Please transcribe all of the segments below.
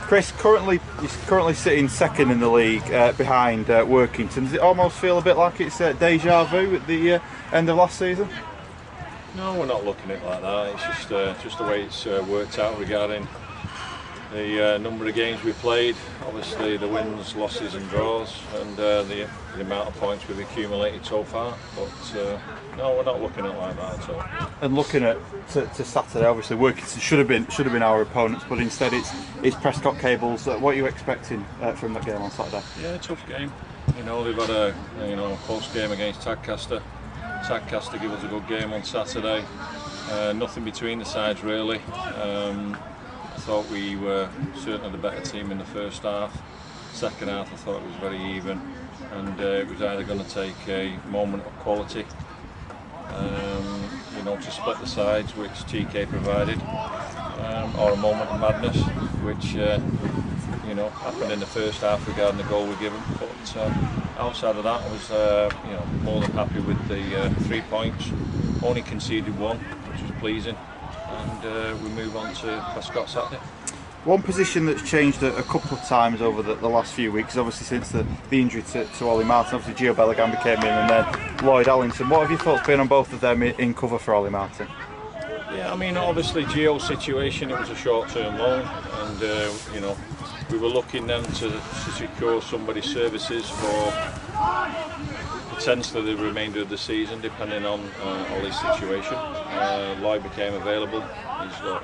Chris, you're currently sitting second in the league behind Workington. Does it almost feel a bit like it's deja vu at the end of last season? No, we're not looking at it like that. It's just the way it's worked out regarding the number of games we played. Obviously the wins, losses and draws, and the amount of points we've accumulated so far. But no, we're not looking at it like that at all. And looking at to Saturday, obviously Workington should have been our opponents, but instead it's Prescott Cables. What are you expecting from that game on Saturday? Yeah, tough game. You know, they've had a close game against Tadcaster. Tadcaster gave us a good game on Saturday. Nothing between the sides really. I thought we were certainly the better team in the first half. Second half I thought it was very even, and it was either going to take a moment of quality, to split the sides, which TK provided, or a moment of madness, which happened in the first half regarding the goal we given. But outside of that, I was more than happy with the 3 points. Only conceded one, which was pleasing. And we move on to Prescott Saturday. One position that's changed a couple of times over the last few weeks, obviously since the injury to Ollie Martin. Obviously Gio Bellingham came in, and then Lloyd Allington. What have your thoughts been on both of them in cover for Ollie Martin? Yeah, I mean, obviously Gio's situation, it was a short-term loan, and we were looking then to secure somebody's services for potentially the remainder of the season, depending on Ollie's situation. Lloyd became available. He's got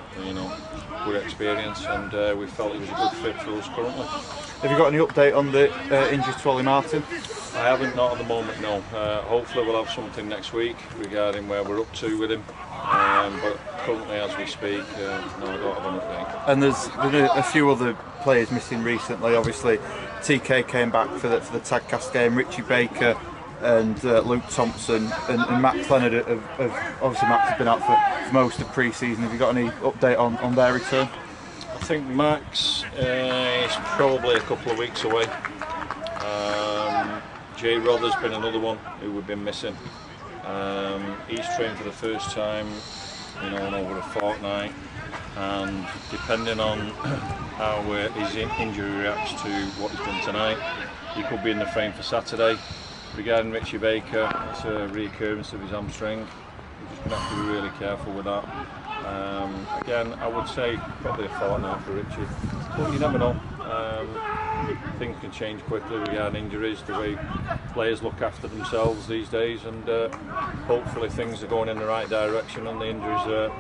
good experience, and we felt he was a good fit for us currently. Have you got any update on the injury to Ollie Martin? I haven't, not at the moment, no. Hopefully we'll have something next week regarding where we're up to with him. But currently, as we speak, no, I don't have an update. And there's been a few other players missing recently. Obviously, TK came back for the Tadcast game. Richie Baker and Luke Thompson and Max Leonard have obviously Max has been out for most of pre-season. Have you got any update on their return? I think Max is probably a couple of weeks away. Jay Rother's been another one who we've been missing. He's trained for the first time, in over a fortnight, and depending on how his injury reacts to what he's done tonight, he could be in the frame for Saturday. Regarding Richie Baker, it's a reoccurrence of his hamstring. We're just going to have to be really careful with that. Again, I would say probably a fortnight for Richie, but you never know. Things can change quickly regarding injuries, the way players look after themselves these days, and hopefully things are going in the right direction and the injuries are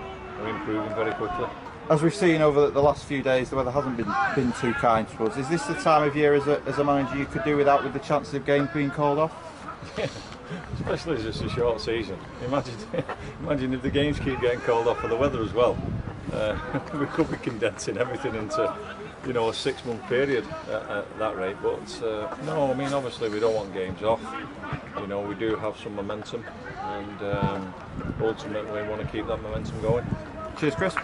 improving very quickly. As we've seen over the last few days, the weather hasn't been too kind to us. Is this the time of year as a manager you could do without, with the chances of games being called off? Yeah, especially as it's a short season. Imagine if the games keep getting called off for the weather as well. We could be condensing everything into a 6-month period at that rate. But no, I mean, obviously we don't want games off. We do have some momentum, and ultimately we want to keep that momentum going. Cheers, Chris.